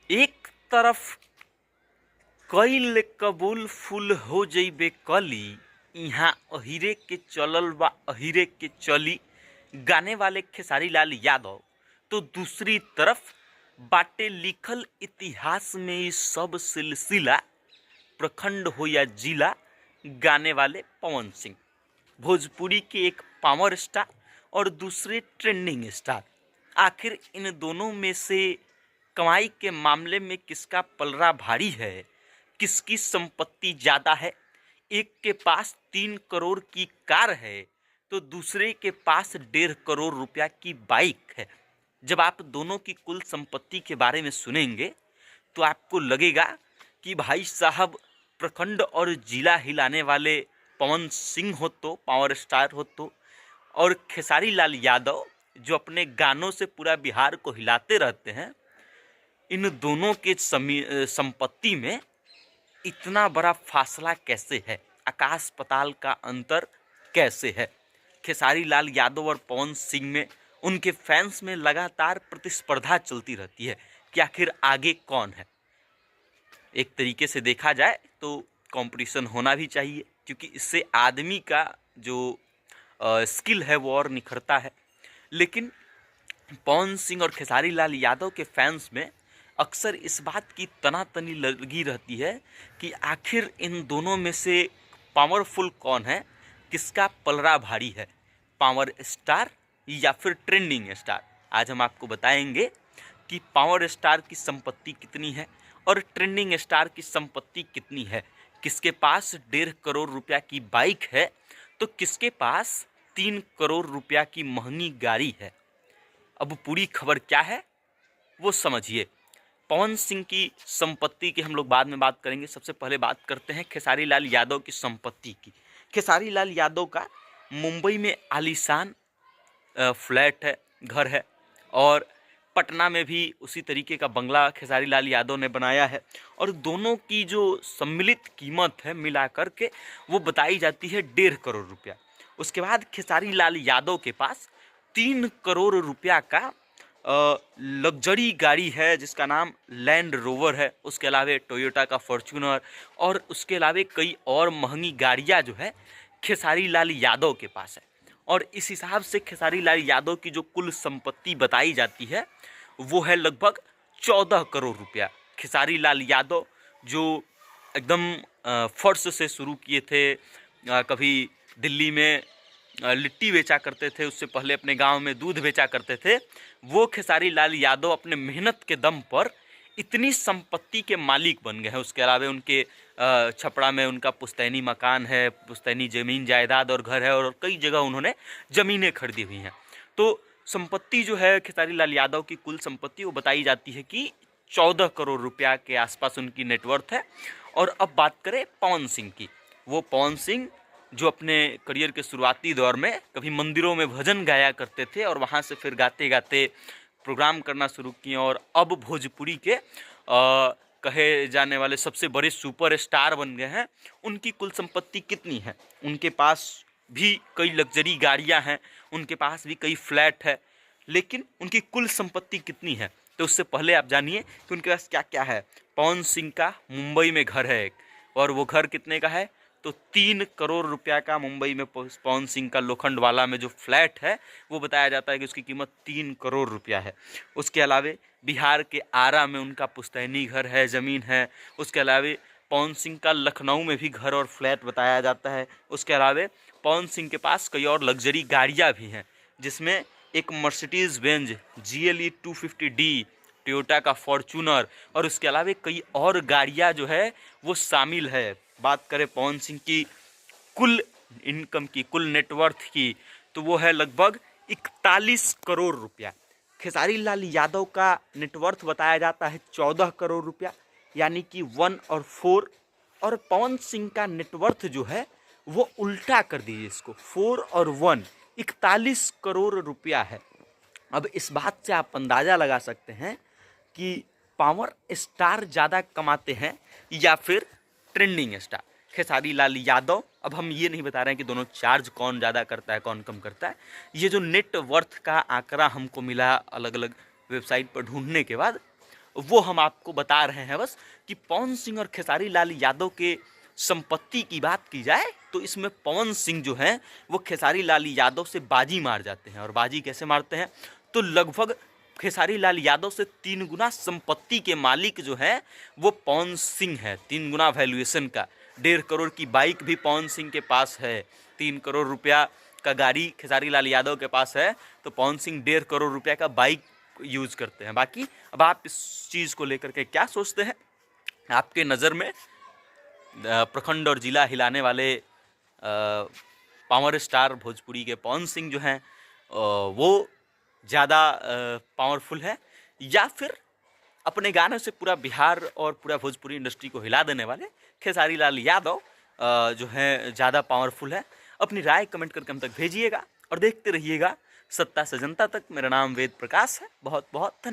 एक तरफ कइल कबूल फूल हो जइबे कली, इहाँ अहिरे के चलल बा अहिरे के चली गाने वाले खेसारी लाल यादव। तो दूसरी तरफ बाटे लिखल इतिहास में ये सब सिलसिला, प्रखंड हो या जिला गाने वाले पवन सिंह। भोजपुरी के एक पावर स्टार और दूसरे ट्रेंडिंग स्टार। आखिर इन दोनों में से कमाई के मामले में किसका पलड़ा भारी है, किसकी संपत्ति ज़्यादा है? एक के पास 3 करोड़ की कार है तो दूसरे के पास 1.5 करोड़ रुपया की बाइक है। जब आप दोनों की कुल संपत्ति के बारे में सुनेंगे तो आपको लगेगा कि भाई साहब, प्रखंड और जिला हिलाने वाले पवन सिंह हो तो, पावर स्टार हो तो, और खेसारी लाल यादव जो अपने गानों से पूरा बिहार को हिलाते रहते हैं, इन दोनों के संपत्ति में इतना बड़ा फासला कैसे है? आकाश पताल का अंतर कैसे है? खेसारी लाल यादव और पवन सिंह में, उनके फैंस में लगातार प्रतिस्पर्धा चलती रहती है कि आखिर आगे कौन है। एक तरीके से देखा जाए तो कंपटीशन होना भी चाहिए, क्योंकि इससे आदमी का जो स्किल है वो और निखरता है। लेकिन पवन सिंह और खेसारी लाल यादव के फैंस में अक्सर इस बात की तनातनी लगी रहती है कि आखिर इन दोनों में से पावरफुल कौन है, किसका पलड़ा भारी है, पावर स्टार या फिर ट्रेंडिंग स्टार। आज हम आपको बताएंगे कि पावर स्टार की संपत्ति कितनी है और ट्रेंडिंग स्टार की संपत्ति कितनी है। किसके पास 1.5 करोड़ रुपया की बाइक है तो किसके पास 3 करोड़ रुपया की महंगी गाड़ी है। अब पूरी खबर क्या है वो समझिए। पवन सिंह की संपत्ति की हम लोग बाद में बात करेंगे। सबसे पहले बात करते हैं खेसारी लाल यादव की संपत्ति की। खेसारी लाल यादव का मुंबई में आलीशान फ्लैट है, घर है, और पटना में भी उसी तरीके का बंगला खेसारी लाल यादव ने बनाया है। और दोनों की जो सम्मिलित कीमत है मिलाकर के वो बताई जाती है 1.5 करोड़ रुपया। उसके बाद खेसारी लाल यादव के पास 3 करोड़ रुपया का लग्जरी गाड़ी है जिसका नाम लैंड रोवर है। उसके अलावा टोयोटा का फॉर्च्यूनर और उसके अलावा कई और महंगी गाड़ियां जो है खेसारी लाल यादव के पास है। और इस हिसाब से खेसारी लाल यादव की जो कुल संपत्ति बताई जाती है वो है लगभग 14 करोड़ रुपया। खेसारी लाल यादव जो एकदम फर्श से शुरू किए थे, कभी दिल्ली में लिट्टी बेचा करते थे, उससे पहले अपने गांव में दूध बेचा करते थे, वो खेसारी लाल यादव अपने मेहनत के दम पर इतनी संपत्ति के मालिक बन गए हैं। उसके अलावा उनके छपरा में उनका पुश्तैनी मकान है, पुश्तैनी ज़मीन जायदाद और घर है, और कई जगह उन्होंने ज़मीनें खरीदी हुई हैं। तो संपत्ति जो है खेसारी लाल यादव की कुल संपत्ति वो बताई जाती है कि 14 करोड़ रुपया के आसपास उनकी नेटवर्थ है। और अब बात करें पवन सिंह की। वो पवन सिंह जो अपने करियर के शुरुआती दौर में कभी मंदिरों में भजन गाया करते थे और वहाँ से फिर गाते गाते प्रोग्राम करना शुरू किए, और अब भोजपुरी के कहे जाने वाले सबसे बड़े सुपर स्टार बन गए हैं। उनकी कुल संपत्ति कितनी है? उनके पास भी कई लग्जरी गाड़ियां हैं, उनके पास भी कई फ्लैट है, लेकिन उनकी कुल संपत्ति कितनी है? तो उससे पहले आप जानिए कि उनके पास क्या क्या है। पवन सिंह का मुंबई में घर है एक, और वो घर कितने का है? तो 3 करोड़ रुपया का मुंबई में पवन सिंह का लोखंड वाला में जो फ्लैट है वो बताया जाता है कि उसकी कीमत 3 करोड़ रुपया है। उसके अलावे बिहार के आरा में उनका पुश्तैनी घर है, ज़मीन है। उसके अलावे पवन सिंह का लखनऊ में भी घर और फ्लैट बताया जाता है। उसके अलावे पवन सिंह के पास कई और लग्जरी गाड़ियाँ भी हैं, जिसमें एक Mercedes Benz GLE 250D, Toyota का फॉर्च्यूनर, और उसके अलावा कई और गाड़ियाँ जो है वो शामिल है। बात करें पवन सिंह की कुल इनकम की, कुल नेटवर्थ की, तो वो है लगभग 41 करोड़ रुपया। खेसारी लाल यादव का नेटवर्थ बताया जाता है 14 करोड़ रुपया, यानी कि 1 और 4। और पवन सिंह का नेटवर्थ जो है वो उल्टा कर दीजिए इसको, 4 और 1, 41 करोड़ रुपया है। अब इस बात से आप अंदाज़ा लगा सकते हैं कि पावर स्टार ज़्यादा कमाते हैं या फिर ट्रेंडिंग स्टार। खेसारी लाल यादव, अब हम ये नहीं बता रहे हैं कि दोनों चार्ज कौन ज़्यादा करता है कौन कम करता है। ये जो नेट वर्थ का आंकड़ा हमको मिला अलग अलग वेबसाइट पर ढूंढने के बाद, वो हम आपको बता रहे हैं बस कि पवन सिंह और खेसारी लाल यादव के संपत्ति की बात की जाए तो इसमें पवन सिंह जो हैं वो खेसारी लाल यादव से बाजी मार जाते हैं। और बाजी कैसे मारते हैं, तो लगभग खेसारी लाल यादव से 3 गुना संपत्ति के मालिक जो है वो पवन सिंह है। 3 गुना वैल्यूएशन का 1.5 करोड़ की बाइक भी पवन सिंह के पास है। 3 करोड़ रुपया का गाड़ी खेसारी लाल यादव के पास है तो पवन सिंह 1.5 करोड़ रुपया का बाइक यूज करते हैं। बाकी अब आप इस चीज़ को लेकर के क्या सोचते हैं? आपके नज़र में प्रखंड और जिला हिलाने वाले पावर स्टार भोजपुरी के पवन सिंह जो हैं वो ज़्यादा पावरफुल है, या फिर अपने गानों से पूरा बिहार और पूरा भोजपुरी इंडस्ट्री को हिला देने वाले खेसारी लाल यादव जो है ज़्यादा पावरफुल है? अपनी राय कमेंट करके हम तक भेजिएगा और देखते रहिएगा सत्ता से जनता तक। मेरा नाम वेद प्रकाश है। बहुत बहुत धन्यवाद।